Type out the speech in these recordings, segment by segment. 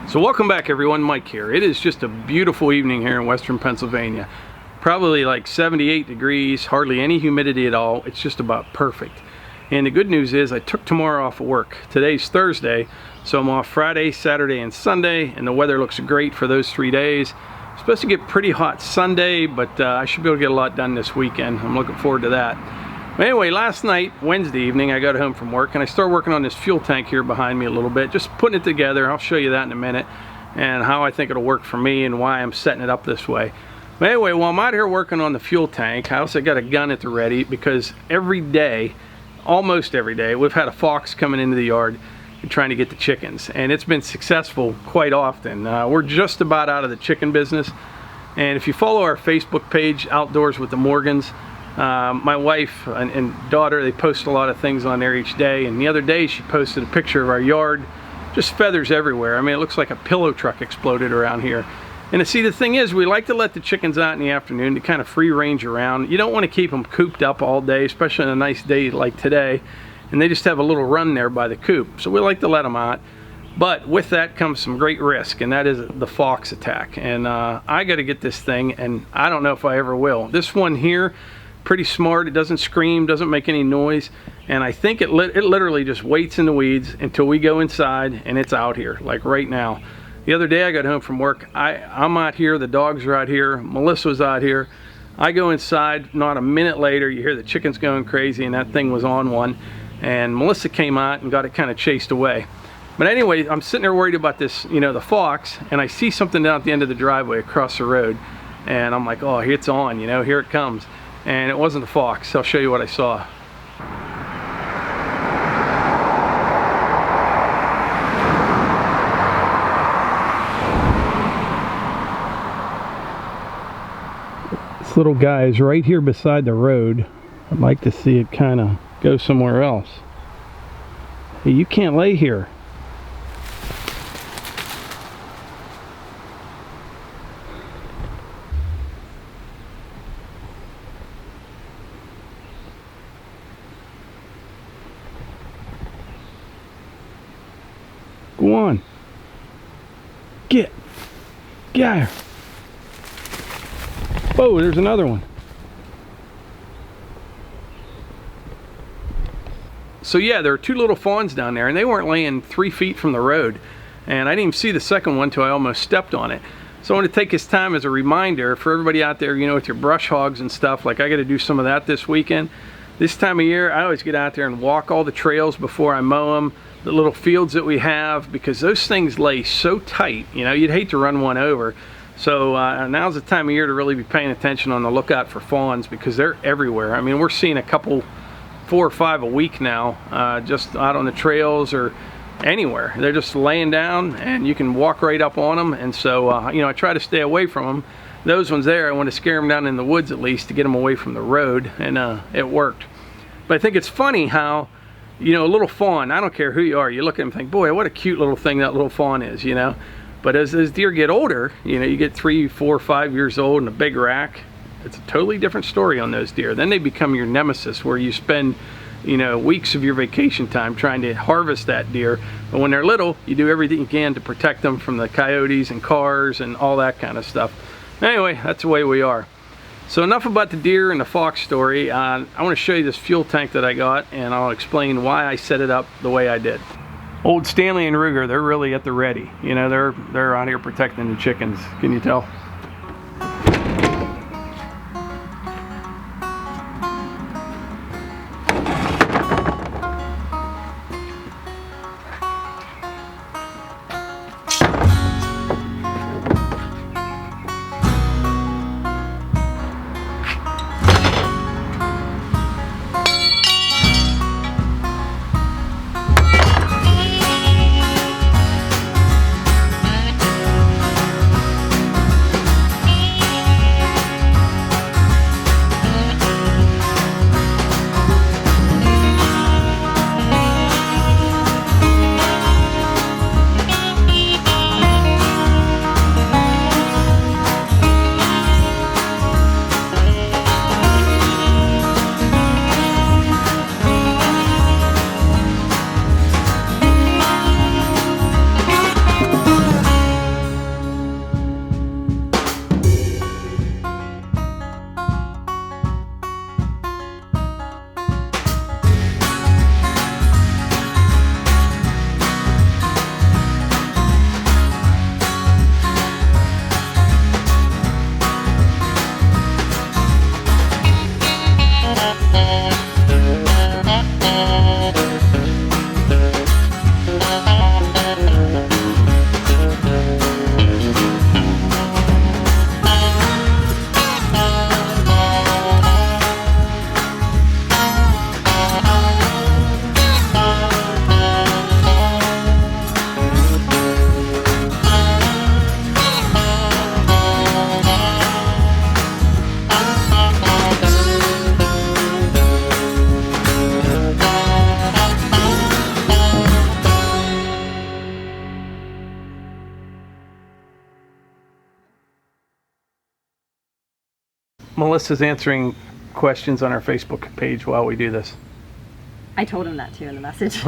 So welcome back everyone, Mike here. It is just a beautiful evening here in western Pennsylvania. Probably like 78 degrees, hardly any humidity at all. It's just about perfect. And the good news is I took tomorrow off of work. Today's Thursday, so I'm off Friday, Saturday, and Sunday, and the weather looks great for those 3 days. It's supposed to get pretty hot Sunday, but I should be able to get a lot done this weekend. I'm looking forward to that. But anyway, last night, Wednesday evening, I got home from work and I started working on this fuel tank here behind me a little bit, just putting it together. I'll show you that in a minute and how I think it'll work for me and why I'm setting it up this way. But anyway, while I'm out here working on the fuel tank, I also got a gun at the ready because every day, almost every day, we've had a fox coming into the yard and trying to get the chickens, and it's been successful quite often. We're just about out of the chicken business, and if you follow our Facebook page, Outdoors with the Morgans, my wife and daughter, they post a lot of things on there each day, and the other day she posted a picture of our yard, just feathers everywhere. I mean, it looks like a pillow truck exploded around here. And see, the thing is, we like to let the chickens out in the afternoon to kind of free range around. You don't want to keep them cooped up all day, especially on a nice day like today, and they just have a little run there by the coop. So we like to let them out, but with that comes some great risk, and that is the fox attack. And I got to get this thing, and I don't know if I ever will. This one here, pretty smart. It doesn't scream, doesn't make any noise, and I think it literally just waits in the weeds until we go inside and it's out here, like right now. The other day I got home from work, I'm out here, the dogs are out here, Melissa's out here. I go inside, not a minute later you hear the chickens going crazy, and that thing was on one, and Melissa came out and got it kind of chased away. But anyway, I'm sitting there worried about this, you know, the fox, and I see something down at the end of the driveway across the road, and I'm like, oh, it's on, you know, here it comes. And it wasn't a fox. I'll show you what I saw. This little guy is right here beside the road. I'd like to see it kind of go somewhere else. Hey, you can't lay here. Go on. Get out here. Oh, there's another one. So yeah, there are two little fawns down there, and they weren't laying 3 feet from the road. And I didn't even see the second one till I almost stepped on it. So I want to take this time as a reminder for everybody out there, you know, with your brush hogs and stuff. Like, I got to do some of that this weekend. This time of year, I always get out there and walk all the trails before I mow them, the little fields that we have, because those things lay so tight, you know, you'd hate to run one over. So now's the time of year to really be paying attention, on the lookout for fawns, because they're everywhere. I mean, we're seeing a couple, 4 or 5 a week now, just out on the trails or anywhere. They're just laying down and you can walk right up on them. And so, you know, I try to stay away from them. Those ones there, I want to scare them down in the woods at least to get them away from the road, and it worked. But I think it's funny how, you know, a little fawn, I don't care who you are, you look at them and think, boy, what a cute little thing that little fawn is, you know. But as deer get older, you know, you get 3, 4, 5 years old and a big rack, it's a totally different story on those deer. Then they become your nemesis, where you spend, you know, weeks of your vacation time trying to harvest that deer. But when they're little, you do everything you can to protect them from the coyotes and cars and all that kind of stuff. Anyway, that's the way we are. So enough about the deer and the fox story. I want to show you this fuel tank that I got, and I'll explain why I set it up the way I did. Old Stanley and Ruger, they're really at the ready. You know, they're out here protecting the chickens. Can you tell? Melissa's answering questions on our Facebook page while we do this. I told him that too in the message.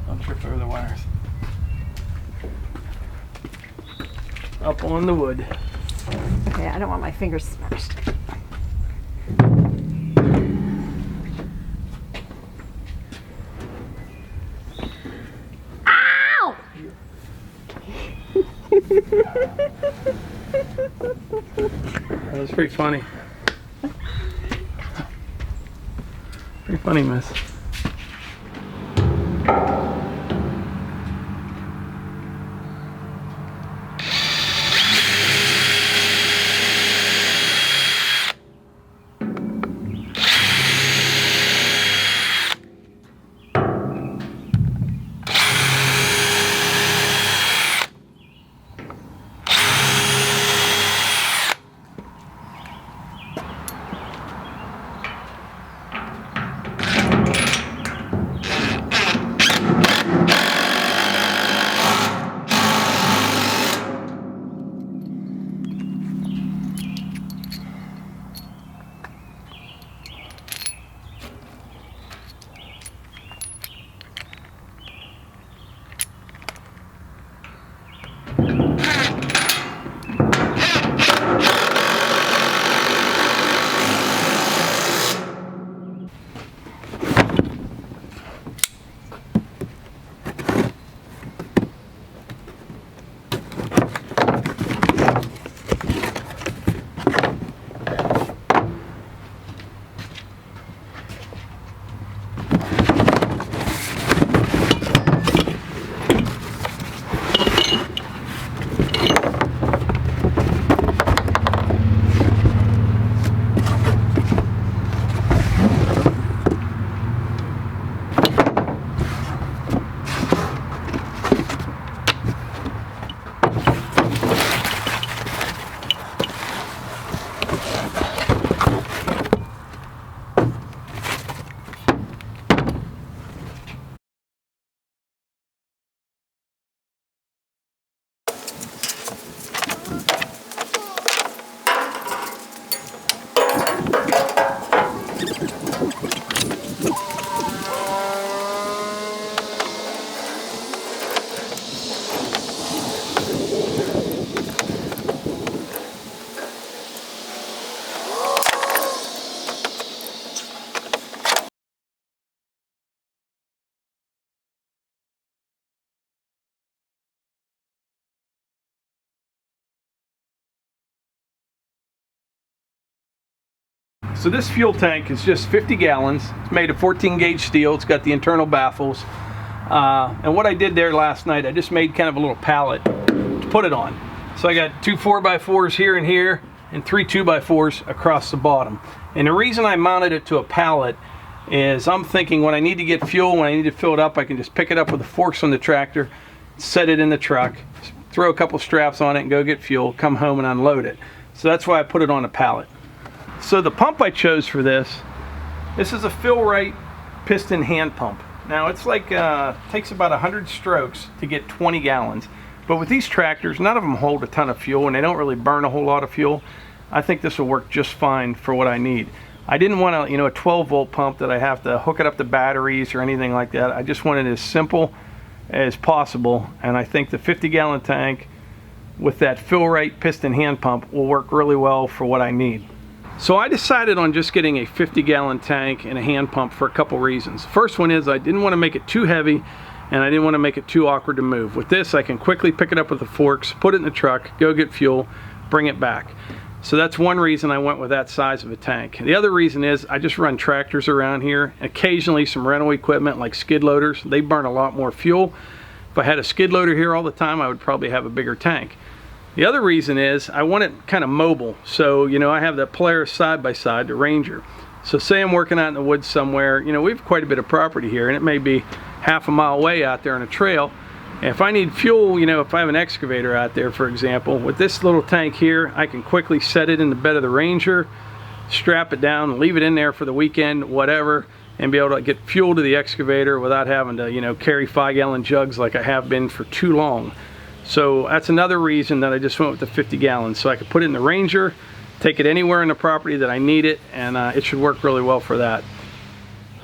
Don't trip over the wires. Up on the wood. Okay, I don't want my fingers smashed. Ow! That was pretty funny. Pretty funny, miss. So this fuel tank is just 50 gallons. It's made of 14 gauge steel. It's got the internal baffles. And what I did there last night, I just made kind of a little pallet to put it on. So I got 2 4x4s here and here, and 3 2x4s across the bottom. And the reason I mounted it to a pallet is I'm thinking when I need to get fuel, when I need to fill it up, I can just pick it up with the forks on the tractor, set it in the truck, throw a couple straps on it and go get fuel, come home and unload it. So that's why I put it on a pallet. So the pump I chose for this is a Fill-Rite piston hand pump. Now it's like, takes about 100 strokes to get 20 gallons. But with these tractors, none of them hold a ton of fuel and they don't really burn a whole lot of fuel. I think this will work just fine for what I need. I didn't want a 12 volt pump that I have to hook it up to batteries or anything like that. I just wanted it as simple as possible. And I think the 50 gallon tank with that Fill-Rite piston hand pump will work really well for what I need. So I decided on just getting a 50 gallon tank and a hand pump for a couple reasons. First one is I didn't want to make it too heavy and I didn't want to make it too awkward to move. With this I can quickly pick it up with the forks, put it in the truck, go get fuel, bring it back. So that's one reason I went with that size of a tank. The other reason is I just run tractors around here, occasionally some rental equipment like skid loaders. They burn a lot more fuel. If I had a skid loader here all the time, I would probably have a bigger tank. The other reason is I want it kind of mobile. So, I have that Polaris side-by-side, the Ranger. So say I'm working out in the woods somewhere, we have quite a bit of property here and it may be half a mile away out there on a trail. And if I need fuel, if I have an excavator out there, for example, with this little tank here, I can quickly set it in the bed of the Ranger, strap it down, leave it in there for the weekend, whatever, and be able to get fuel to the excavator without having to, carry 5 gallon jugs like I have been for too long. So that's another reason that I just went with the 50 gallons, so I could put it in the Ranger, take it anywhere in the property that I need it, and it should work really well for that.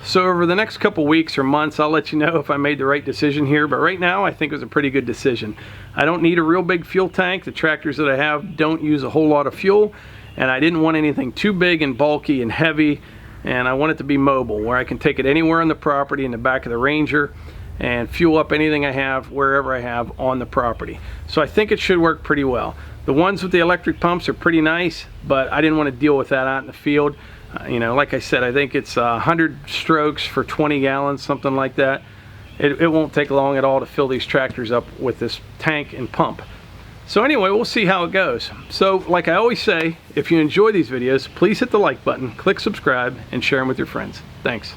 So over the next couple weeks or months, I'll let you know if I made the right decision here, but right now I think it was a pretty good decision. I don't need a real big fuel tank. The tractors that I have don't use a whole lot of fuel, and I didn't want anything too big and bulky and heavy, and I want it to be mobile, where I can take it anywhere on the property in the back of the Ranger and fuel up anything I have wherever I have on the property. So I think it should work pretty well. The ones with the electric pumps are pretty nice, but I didn't want to deal with that out in the field. You know, like I said, I think it's 100 strokes for 20 gallons, something like that. It won't take long at all to fill these tractors up with this tank and pump. So anyway, we'll see how it goes. So like I always say, if you enjoy these videos, please hit the like button, click subscribe, and share them with your friends. Thanks.